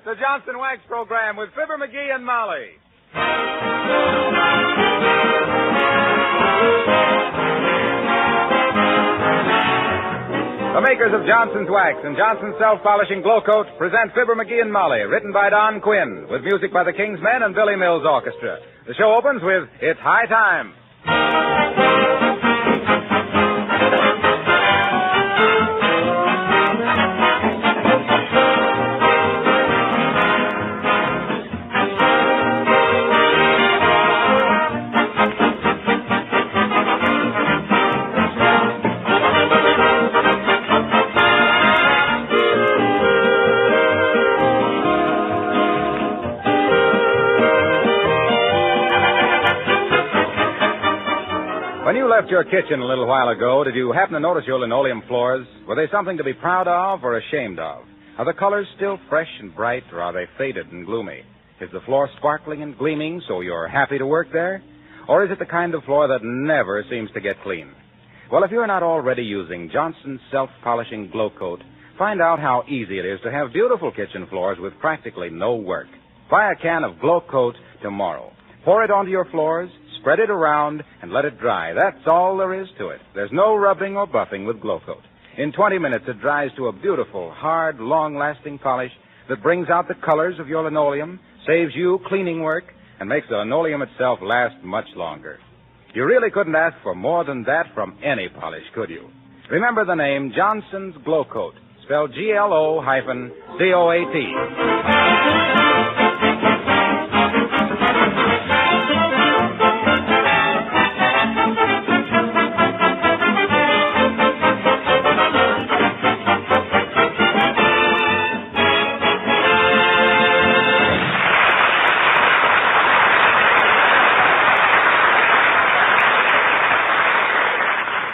the Johnson Wax Program with Fibber, McGee, and Molly. The makers of Johnson's Wax and Johnson's Self-Polishing Glow Coat present Fibber, McGee, and Molly, written by Don Quinn, with music by the King's Men and Billy Mills Orchestra. The show opens with It's High Time. When you left your kitchen a little while ago, did you happen to notice your linoleum floors? Were they something to be proud of or ashamed of? Are the colors still fresh and bright, or are they faded and gloomy? Is the floor sparkling and gleaming so you're happy to work there? Or is it the kind of floor that never seems to get clean? Well, if you're not already using Johnson's Self-Polishing Glow Coat, find out how easy it is to have beautiful kitchen floors with practically no work. Buy a can of Glow Coat tomorrow. Pour it onto your floors, spread it around, and let it dry. That's all there is to it. There's no rubbing or buffing with Glow Coat. In 20 minutes, it dries to a beautiful, hard, long-lasting polish that brings out the colors of your linoleum, saves you cleaning work, and makes the linoleum itself last much longer. You really couldn't ask for more than that from any polish, could you? Remember the name Johnson's Glow Coat, spelled Glo-COAT.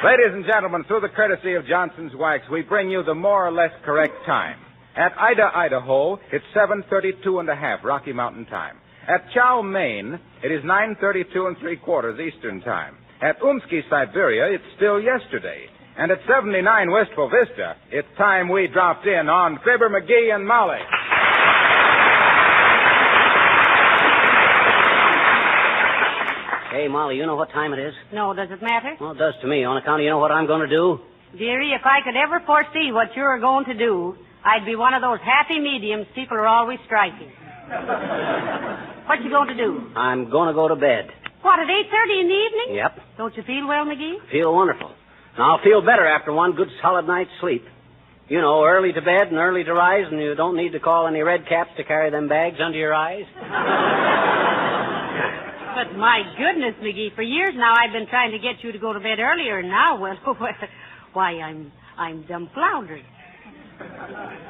Ladies and gentlemen, through the courtesy of Johnson's Wax, we bring you the more or less correct time. At Ida, Idaho, it's 7:32½ Rocky Mountain time. At Chow, Maine, it is 9:32¾ Eastern time. At Umsky, Siberia, it's still yesterday. And at 79 Wistful Vista, it's time we dropped in on Fibber, McGee, and Molly. Hey, Molly, you know what time it is? No, does it matter? Well, it does to me. On account of you know what I'm going to do? Dearie, if I could ever foresee what you're going to do, I'd be one of those happy mediums people are always striking. What you going to do? I'm going to go to bed. What, at 8:30 in the evening? Yep. Don't you feel well, McGee? Feel wonderful. Now, I'll feel better after one good solid night's sleep. You know, early to bed and early to rise, and you don't need to call any red caps to carry them bags under your eyes. But my goodness, McGee, for years now I've been trying to get you to go to bed earlier, and now, well, why, I'm dumbfoundered.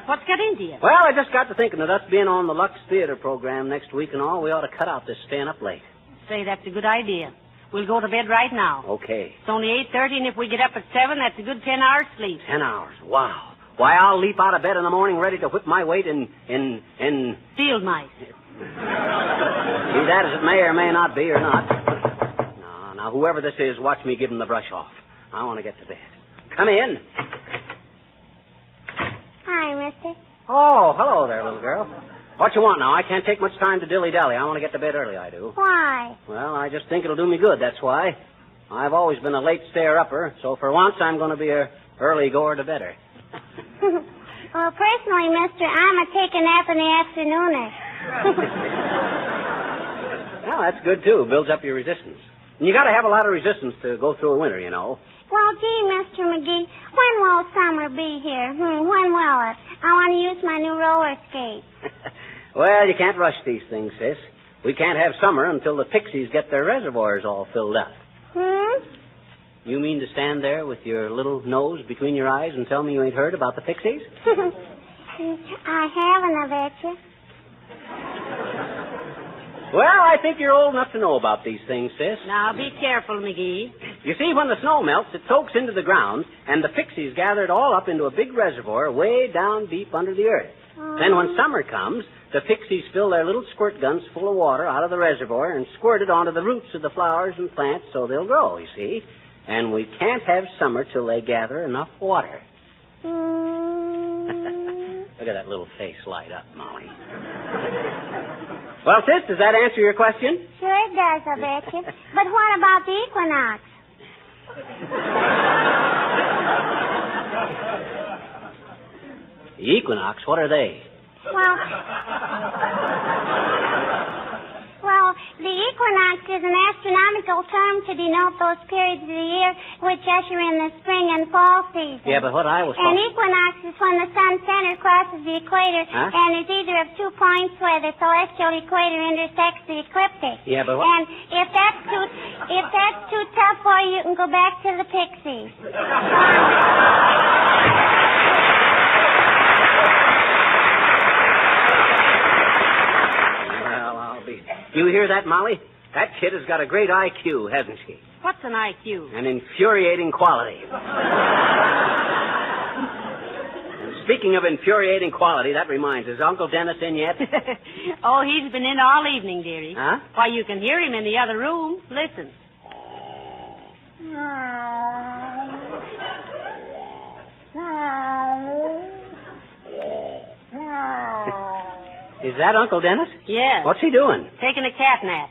What's got into you? Well, I just got to thinking of us being on the Lux Theater program next week and all. We ought to cut out this staying up late. Say, that's a good idea. We'll go to bed right now. Okay. It's only 8:30, and if we get up at 7, that's a good 10 hours sleep. 10 hours? Wow. Why, I'll leap out of bed in the morning ready to whip my weight in... Field mice. Be that as it may or may not be or not. Now, whoever this is, watch me give him the brush off. I want to get to bed. Come in. Hi, mister. Oh, hello there, little girl. What you want now? I can't take much time to dilly-dally. I want to get to bed early, I do. Why? Well, I just think it'll do me good, that's why. I've always been a late stayer-upper, so for once I'm going to be a early goer to bedder. Well, personally, mister, I'm a take a nap in the afternoon. Well, that's good, too. Builds up your resistance. And you got to have a lot of resistance to go through a winter, you know. Well, gee, Mr. McGee, when will summer be here? When will it? I want to use my new roller skates. Well, you can't rush these things, sis. We can't have summer until the pixies get their reservoirs all filled up. You mean to stand there with your little nose between your eyes and tell me you ain't heard about the pixies? I haven't, I betcha. Well, I think you're old enough to know about these things, sis. Now, be careful, McGee. You see, when the snow melts, it soaks into the ground, and the pixies gather it all up into a big reservoir way down deep under the earth. Then when summer comes, the pixies fill their little squirt guns full of water out of the reservoir and squirt it onto the roots of the flowers and plants so they'll grow, you see. And we can't have summer till they gather enough water. Look at that little face light up, Molly. Well, sis, does that answer your question? Sure it does, I bet you. But what about the equinox? The equinox, what are they? Well, the equinox is an astronomical term to denote those periods of the year which usher in the spring and fall season. Yeah, but what I was An equinox is when the sun's center crosses the equator and is either of 2 points where the celestial equator intersects the ecliptic. Yeah, but what... And if that's too tough for you, you can go back to the pixies. You hear that, Molly? That kid has got a great IQ, hasn't she? What's an IQ? An infuriating quality. Speaking of infuriating quality, that reminds us. Uncle Dennis in yet? Oh, he's been in all evening, dearie. Huh? Why, you can hear him in the other room. Listen. Is that Uncle Dennis? Yes. What's he doing? Taking a cat nap.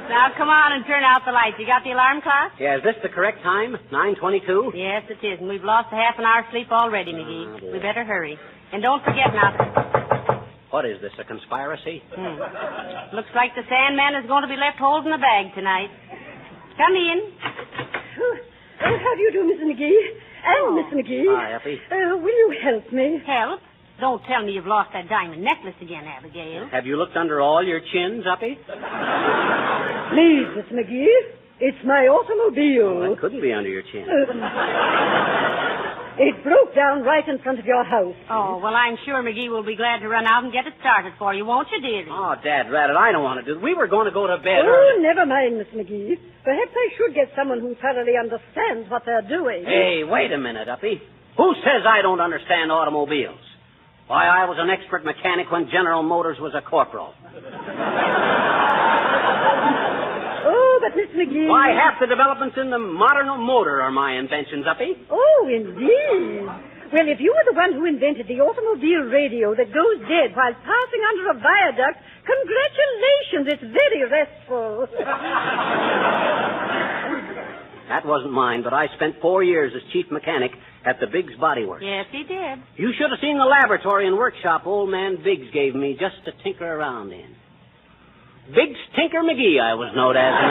Now, come on and turn out the lights. You got the alarm clock? Yeah, is this the correct time? 9:22? Yes, it is. And we've lost a half an hour's sleep already, McGee. We better hurry. And don't forget now. What is this, a conspiracy? Looks like the Sandman is going to be left holding the bag tonight. Come in. How do you do, Miss McGee? And Miss McGee. Hi, Effie. Will you help me? Help? Don't tell me you've lost that diamond necklace again, Abigail. Have you looked under all your chins, Uppy? Please, Miss McGee. It's my automobile. Well, that couldn't be under your chin. It broke down right in front of your house. Oh, well, I'm sure McGee will be glad to run out and get it started for you, won't you, dearie? Oh, Dad, Rabbit, I don't want to do it. We were going to go to bed Oh, early. never mind, Miss McGee. Perhaps I should get someone who thoroughly understands what they're doing. Hey, wait a minute, Uppy. Who says I don't understand automobiles? Why, I was an expert mechanic when General Motors was a corporal. Oh, but Miss McGee... Why, half the developments in the modern motor are my inventions, Uppy. Oh, indeed. Well, if you were the one who invented the automobile radio that goes dead while passing under a viaduct, congratulations, it's very restful. That wasn't mine, but I spent 4 years as chief mechanic at the Biggs Body Works. Yes, he did. You should have seen the laboratory and workshop old man Biggs gave me just to tinker around in. Biggs Tinker McGee, I was known as in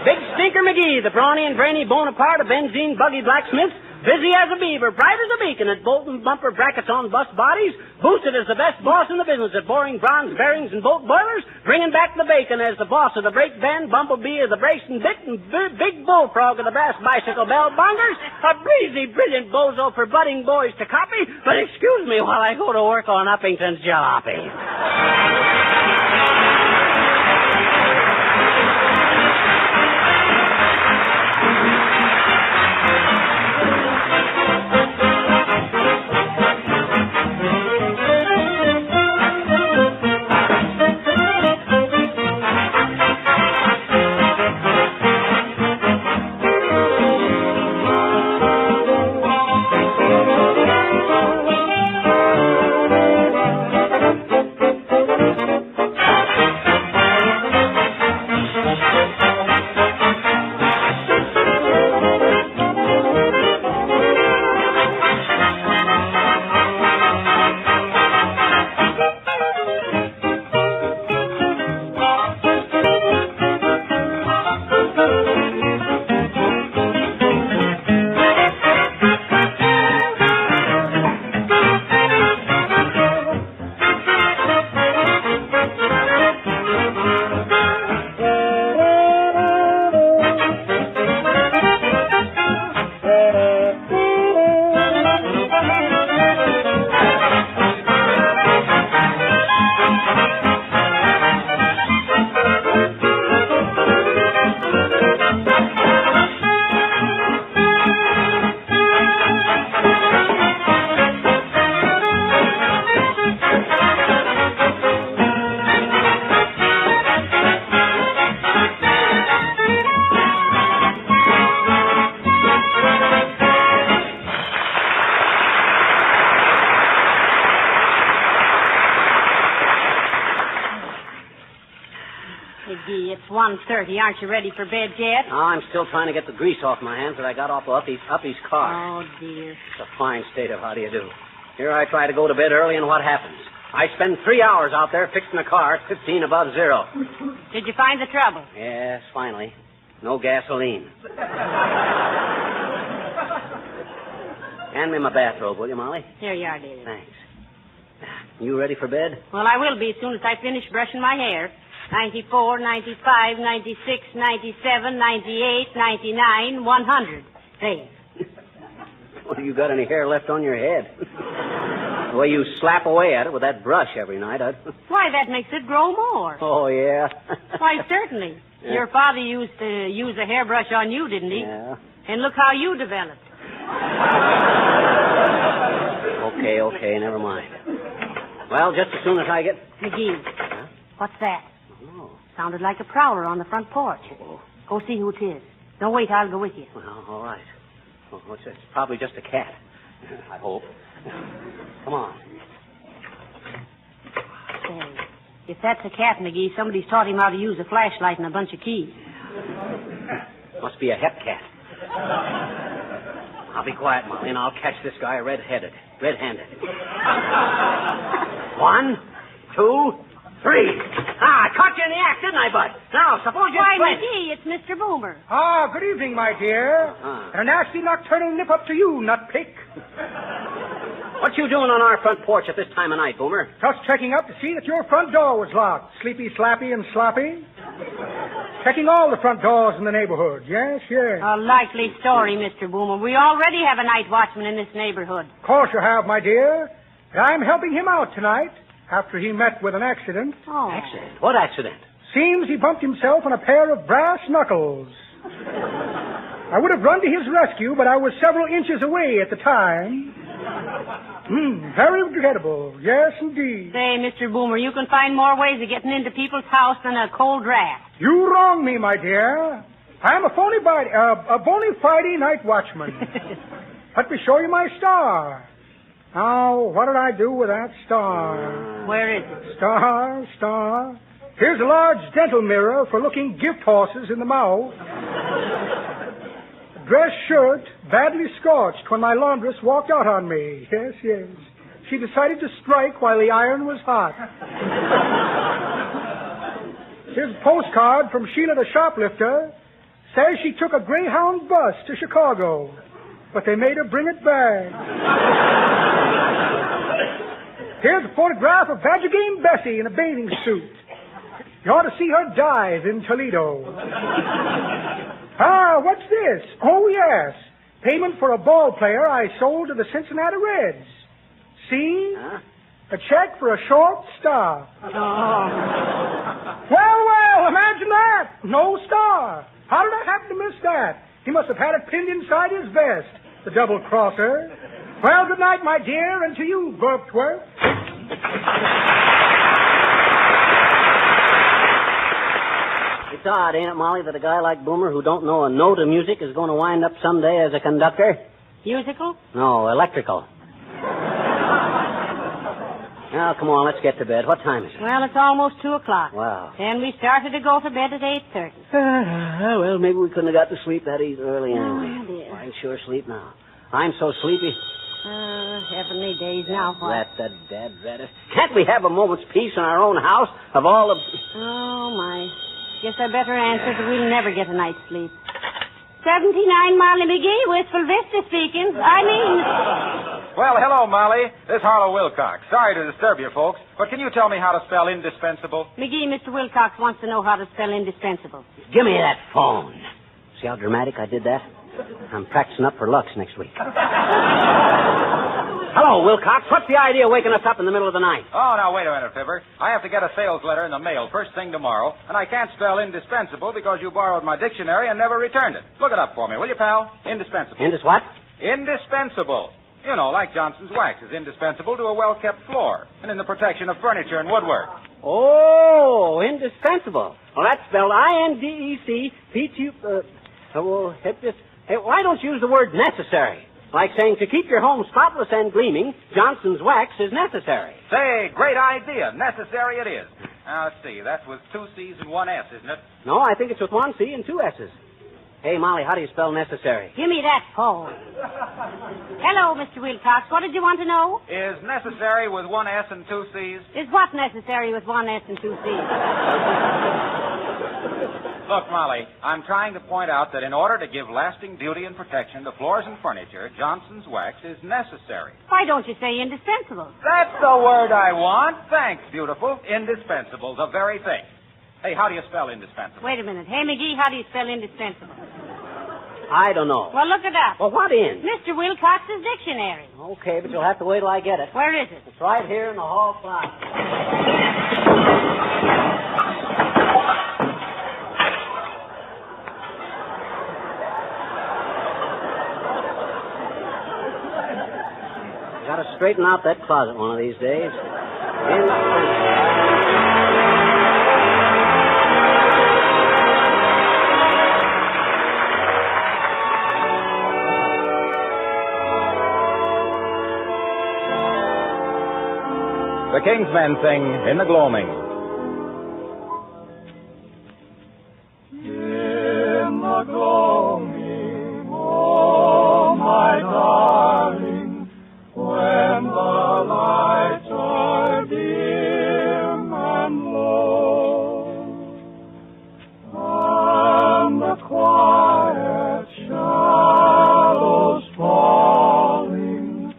Biggs Tinker McGee, the brawny and brainy Bonaparte, a benzene buggy blacksmith, busy as a beaver, bright as a beacon at bolt and bumper brackets on bus bodies, boosted as the best boss in the business at boring bronze bearings and boat boilers, bringing back the bacon as the boss of the brake band, bumblebee of the brace and bit, and big bullfrog of the brass bicycle bell bongers, a breezy, brilliant bozo for budding boys to copy, but excuse me while I go to work on Uppington's jalopy. It's 1:30. Aren't you ready for bed yet? Oh, I'm still trying to get the grease off my hands that I got off of Uppy's car. Oh, dear. It's a fine state of how do you do. Here I try to go to bed early, and what happens? I spend 3 hours out there fixing a car at 15 above zero. Did you find the trouble? Yes, finally. No gasoline. Hand me my bathrobe, will you, Molly? Here you are, dear. Thanks. You ready for bed? Well, I will be as soon as I finish brushing my hair. 94, 95, 96, 97, 98, 99, 100. Hey. Well, you got any hair left on your head? The way you slap away at it with that brush every night, Why, that makes it grow more. Oh, yeah? Why, certainly. Yeah. Your father used to use a hairbrush on you, didn't he? Yeah. And look how you developed. Okay, never mind. Well, just as soon as I get... McGee. Huh? What's that? Oh. Sounded like a prowler on the front porch. Uh-oh. Go see who it is. Don't wait, I'll go with you. Well, all right. Well, what's this? It's probably just a cat. I hope. Come on. Say, if that's a cat, McGee, somebody's taught him how to use a flashlight and a bunch of keys. Must be a hep cat. I'll be quiet, Molly, and I'll catch this guy red-handed. 1, 2, 3. I caught you in the act, didn't I, Bud? Now, suppose you... Why, McGee, it's Mr. Boomer. Ah, good evening, my dear. And a nasty nocturnal nip up to you, nutpick. What you doing on our front porch at this time of night, Boomer? Just checking up to see that your front door was locked. Sleepy, slappy, and sloppy. Checking all the front doors in the neighborhood. Yes. A likely story, Mr. Boomer. We already have a night watchman in this neighborhood. Of course you have, my dear. And I'm helping him out tonight after he met with an accident. Oh. Accident? What accident? Seems he bumped himself on a pair of brass knuckles. I would have run to his rescue, but I was several inches away at the time. Very regrettable. Yes, indeed. Say, Mr. Boomer, you can find more ways of getting into people's house than a cold draft. You wrong me, my dear. I'm a bona fide night watchman. Let me show you my star. Now, what did I do with that star? Where is it? Star. Here's a large dental mirror for looking gift horses in the mouth. Dress shirt, badly scorched when my laundress walked out on me. Yes. She decided to strike while the iron was hot. Here's a postcard from Sheila the shoplifter. Says she took a Greyhound bus to Chicago, but they made her bring it back. Here's a photograph of Badger Game Bessie in a bathing suit. You ought to see her dive in Toledo. What's this? Oh, yes. Payment for a ball player I sold to the Cincinnati Reds. See? Huh? A check for a short stop. Oh. Well, imagine that. No star. How did I happen to miss that? He must have had it pinned inside his vest, the double-crosser. Well, good night, my dear, and to you, Burptworth. It's odd, ain't it, Molly, that a guy like Boomer who don't know a note of music is going to wind up someday as a conductor? Musical? No, electrical. Now, come on, let's get to bed. What time is it? Well, it's almost 2 o'clock. Wow. And we started to go to bed at 8:30. Well, maybe we couldn't have got to sleep that early anyway. Oh, dear. I sure sleep now. I'm so sleepy. Heavenly days now. What? That dead rabbit. Can't we have a moment's peace in our own house of all the... Oh, my. Guess I better answer that we'll never get a night's sleep. 79 Molly McGee, Wistful Vista speaking. Well, hello, Molly. This is Harlow Wilcox. Sorry to disturb you, folks, but can you tell me how to spell indispensable? McGee, Mr. Wilcox wants to know how to spell indispensable. Give me that phone. See how dramatic I did that? I'm practicing up for Lux next week. Hello, Wilcox. What's the idea of waking us up in the middle of the night? Oh, now, wait a minute, Fibber. I have to get a sales letter in the mail first thing tomorrow, and I can't spell indispensable because you borrowed my dictionary and never returned it. Look it up for me, will you, pal? Indispensable. What? Indispensable. You know, like Johnson's wax is indispensable to a well-kept floor and in the protection of furniture and woodwork. Oh, indispensable. Well, that's spelled I-N-D-E-C-P-T... why don't you use the word necessary? Like saying, to keep your home spotless and gleaming, Johnson's wax is necessary. Say, great idea. Necessary it is. Now, let's see. That's with 2 C's and 1 S, isn't it? No, I think it's with 1 C and 2 S's. Hey, Molly, how do you spell necessary? Give me that phone. Hello, Mr. Wilcox. What did you want to know? Is necessary with 1 S and 2 C's? Is what necessary with 1 S and 2 C's? Look, Molly, I'm trying to point out that in order to give lasting beauty and protection to floors and furniture, Johnson's wax is necessary. Why don't you say indispensable? That's the word I want. Thanks, beautiful. Indispensable, the very thing. Hey, how do you spell indispensable? Wait a minute. Hey, McGee, how do you spell indispensable? I don't know. Well, look it up. Well, what in? Mr. Wilcox's dictionary. Okay, but you'll have to wait till I get it. Where is it? It's right here in the hall closet. Got to straighten out that closet one of these days. The King's Men sing In the Gloaming. In the gloaming, oh my darling, when the lights are dim and low, and the quiet shadows falling,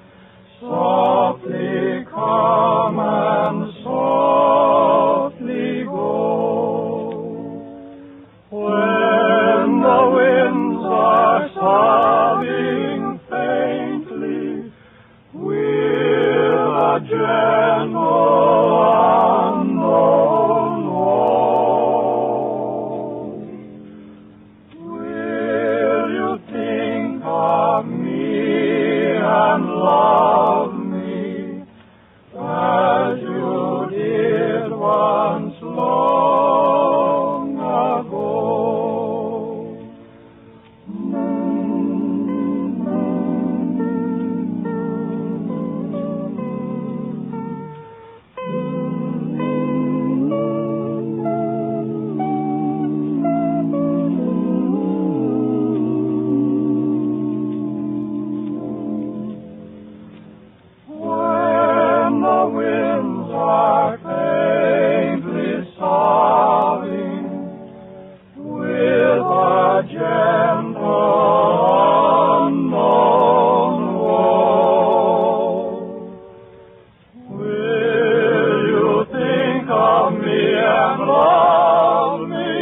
softly come and softly go. When the winds are sobbing faintly, with a gentle unknown woe, will you think of me and love me as you did once long ago? When the winds are faintly sobbing, with a gentle unknown woe, will you think of me and love me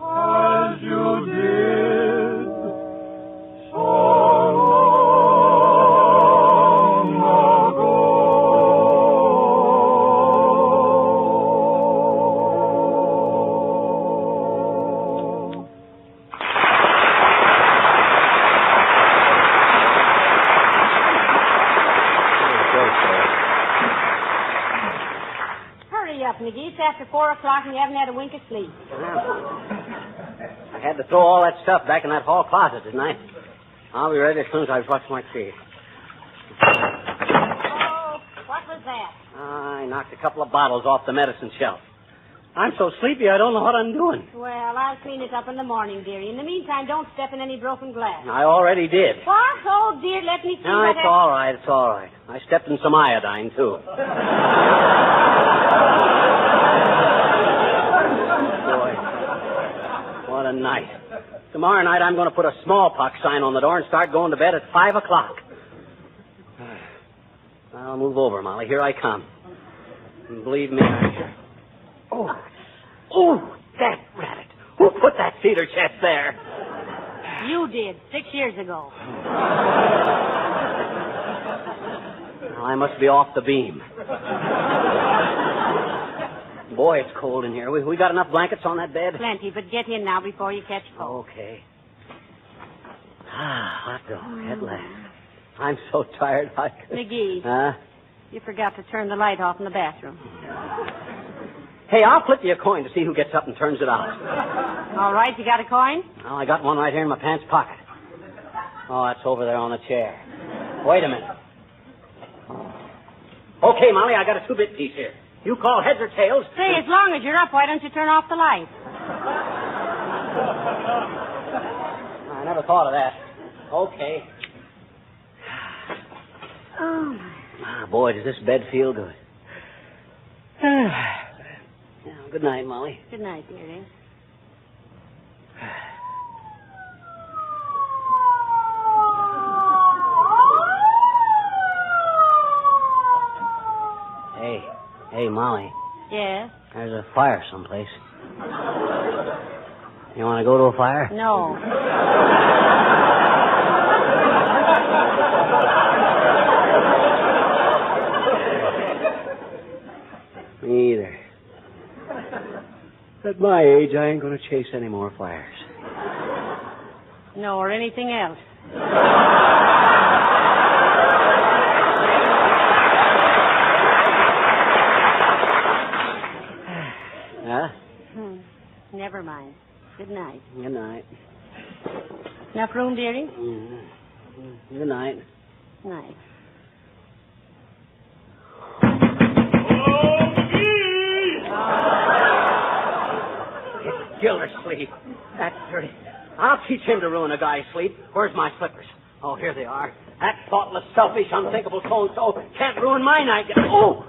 as you did so long ago? Hurry up, McGee. It's after 4 o'clock and you haven't had a wink of sleep. I had to throw all that stuff back in that hall closet, didn't I? I'll be ready as soon as I brush my teeth. Oh, what was that? I knocked a couple of bottles off the medicine shelf. I'm so sleepy I don't know what I'm doing. Well, I'll clean it up in the morning, dearie. In the meantime, don't step in any broken glass. I already did. What? Oh, dear, let me see No, what it's all right. It's all right. I stepped in some iodine, too. Boy, what a night. Tomorrow night I'm going to put a smallpox sign on the door and start going to bed at 5 o'clock. I'll move over, Molly. Here I come. And believe me, Oh, that rabbit. Who put that cedar chest there? You did, 6 years ago. Well, I must be off the beam. Boy, it's cold in here. We got enough blankets on that bed? Plenty, but get in now before you catch cold. Okay. Hot dog, at last. I'm so tired I could... McGee. Huh? You forgot to turn the light off in the bathroom. Hey, I'll flip you a coin to see who gets up and turns it off. All right, you got a coin? Well, I got one right here in my pants pocket. Oh, it's over there on the chair. Wait a minute. Okay, Molly, I got a 2-bit piece here. You call heads or tails. Say, as long as you're up, why don't you turn off the light? I never thought of that. Okay. Oh, Boy, does this bed feel good. Good night, Molly. good night, dearie. Hey, Molly. Yes? There's a fire someplace. You want to go to a fire? No. Me either. At my age, I ain't going to chase any more fires. No, or anything else. Huh? Never mind. Good night. Good night. Enough room, dearie? Good night. Night. Oh, McGee! It's Gildersleeve. That's dirty. I'll teach him to ruin a guy's sleep. Where's my slippers? Oh, here they are. That thoughtless, selfish, unthinkable so-and-so can't ruin my night. Oh!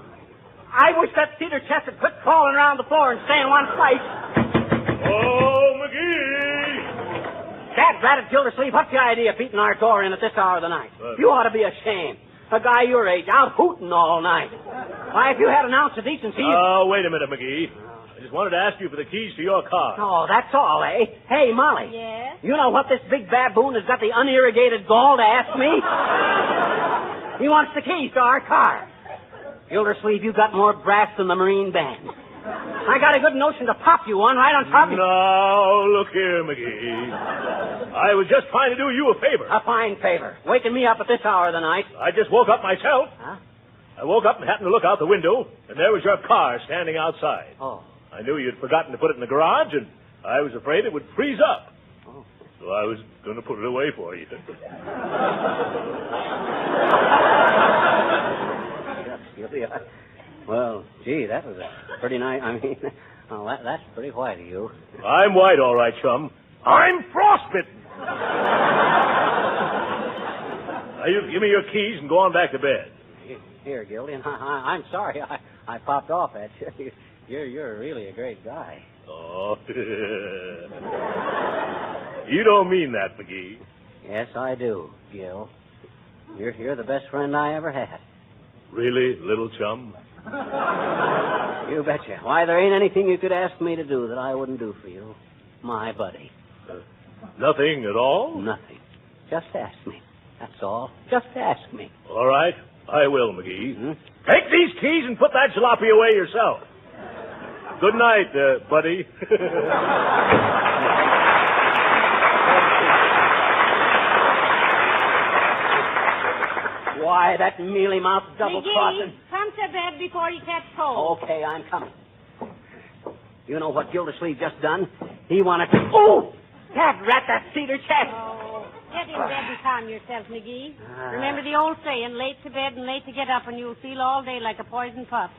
I wish that cedar chest would quit crawling around the floor and stay in one place. Oh, McGee! Dad, ratted Gildersleeve, what's the idea of beating our door in at this hour of the night? You ought to be ashamed. A guy your age out hooting all night. Why, if you had an ounce of decency... Oh, wait a minute, McGee. I just wanted to ask you for the keys to your car. Oh, that's all, eh? Hey, Molly. Yes? You know what this big baboon has got the unirrigated gall to ask me? He wants the keys to our car. Gildersleeve, you got more brass than the Marine Band. I got a good notion to pop you one right on top of you. Now, look here, McGee. I was just trying to do you a favor. A fine favor. Waking me up at this hour of the night. I just woke up myself. Huh? I woke up and happened to look out the window, and there was your car standing outside. Oh. I knew you'd forgotten to put it in the garage, and I was afraid it would freeze up. Oh. So I was going to put it away for you. Well, gee, that was a pretty nice... I mean, well, that's pretty white of you. I'm white, all right, chum. I'm frostbitten. Now, you give me your keys and go on back to bed. Here, Gildy, and I'm sorry I popped off at you. You're really a great guy. Oh. You don't mean that, McGee. Yes, I do, Gil. You're the best friend I ever had. Really, little chum? You betcha. Why, there ain't anything you could ask me to do that I wouldn't do for you. My buddy. Nothing at all? Nothing. Just ask me. That's all. Just ask me. All right, I will, McGee. Take these keys and put that jalopy away yourself. Good night, buddy. Why, that mealy-mouthed double-crossing... McGee, come to bed before you catch cold. Okay, I'm coming. You know what Gildersleeve just done? He wanted to... Oh! That rat, that cedar chest! Oh, get in bed and calm yourself, McGee. Remember the old saying, late to bed and late to get up, and you'll feel all day like a poison pup.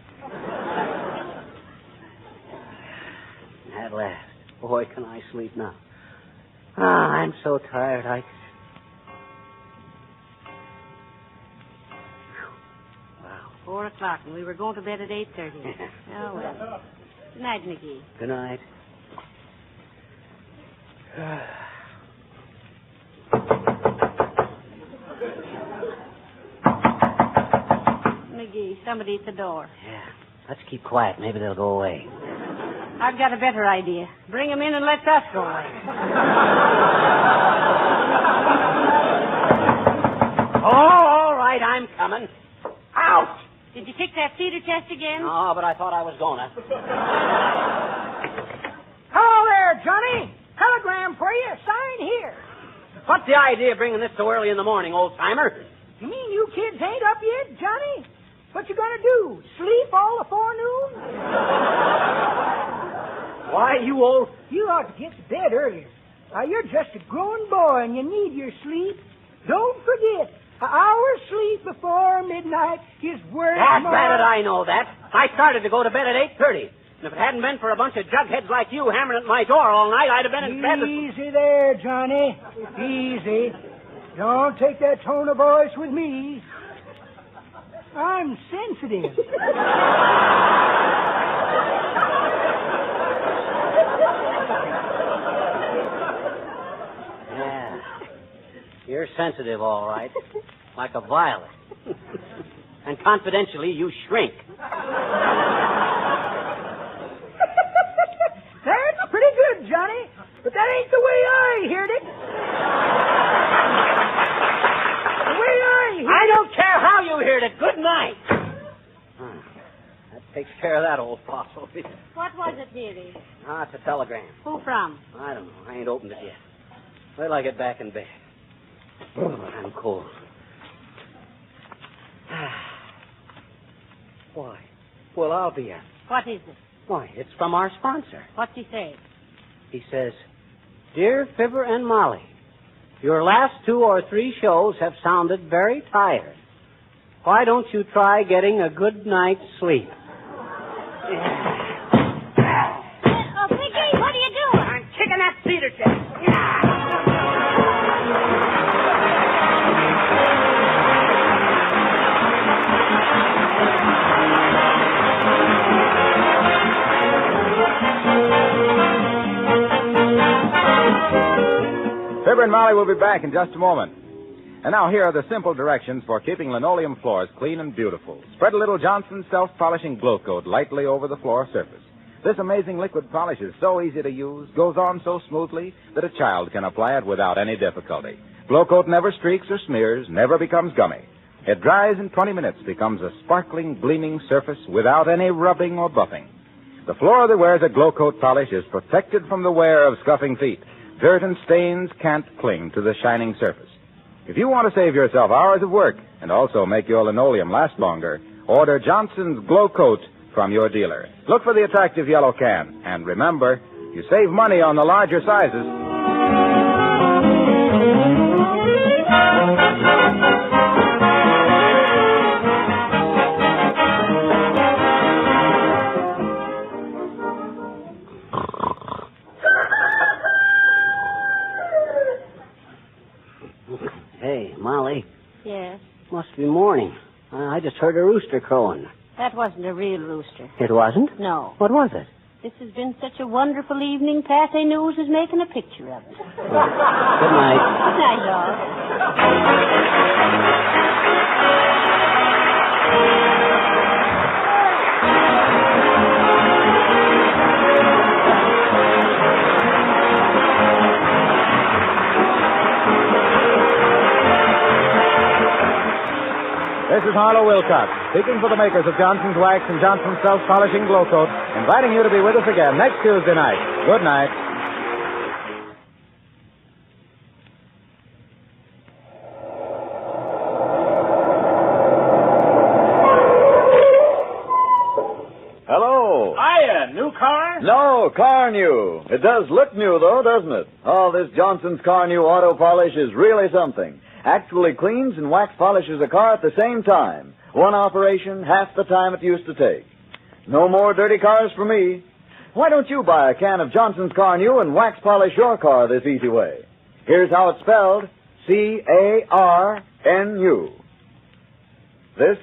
At last. Boy, can I sleep now. I'm so tired, Wow. 4 o'clock, and we were going to bed at 8:30. Oh, well. Good night, McGee. Good night. McGee, somebody at the door. Yeah. Let's keep quiet. Maybe they'll go away. I've got a better idea. Bring them in and let us go away. Oh, all right, I'm coming. Out! Did you pick that cedar chest again? Oh, but I thought I was gonna. Hello there, Johnny. Telegram for you. Sign here. What's the idea of bringing this so early in the morning, old-timer? You mean you kids ain't up yet, Johnny? What you gonna do? Sleep all the forenoon? Why, you old... You ought to get to bed earlier. You're just a growing boy and you need your sleep. Don't forget, An hour's sleep before midnight is worth more. Drat it, I know that. I started to go to bed at 8:30. And if it hadn't been for a bunch of jugheads like you hammering at my door all night, I'd have been in bed. Easy there, Johnny. Easy. Don't take that tone of voice with me. I'm sensitive. Yeah. You're sensitive, all right. Like a violet. And confidentially, you shrink. That's pretty good, Johnny. But that ain't the way I heard it. The way I heard I don't care how you heard it. Good night. That takes care of that old fossil. What was it, dearie? It's a telegram. Who from? I don't know. I ain't opened it yet. Wait till I get back in bed. I'm cold. Why? Well, I'll be out. What is it? Why, it's from our sponsor. What's he say? He says, Dear Fibber and Molly, your last 2 or 3 shows have sounded very tired. Why don't you try getting a good night's sleep? Oh, Piggy, what are you doing? I'm kicking that cedar chest. Fibber and Molly will be back in just a moment. And now here are the simple directions for keeping linoleum floors clean and beautiful. Spread a little Johnson's self-polishing glow coat lightly over the floor surface. This amazing liquid polish is so easy to use, goes on so smoothly, that a child can apply it without any difficulty. Glow coat never streaks or smears, never becomes gummy. It dries in 20 minutes, becomes a sparkling, gleaming surface without any rubbing or buffing. The floor that wears a glow coat polish is protected from the wear of scuffing feet. Dirt and stains can't cling to the shining surface. If you want to save yourself hours of work and also make your linoleum last longer, order Johnson's Glow Coat from your dealer. Look for the attractive yellow can. And remember, you save money on the larger sizes. Hey, Molly. Yes. Must be morning. I just heard a rooster crowing. That wasn't a real rooster. It wasn't? No. What was it? This has been such a wonderful evening, Patsy News is making a picture of it. Good night. Good night, dog. This is Harlow Wilcox, speaking for the makers of Johnson's Wax and Johnson's Self-Polishing Glow Coat, inviting you to be with us again next Tuesday night. Good night. Hello. Hiya, new car? No, car new. It does look new, though, doesn't it? Oh, this Johnson's Car New Auto Polish is really something. Actually cleans and wax polishes a car at the same time. One operation, half the time it used to take. No more dirty cars for me. Why don't you buy a can of Johnson's Car New and wax polish your car this easy way? Here's how it's spelled. C-A-R-N-U. This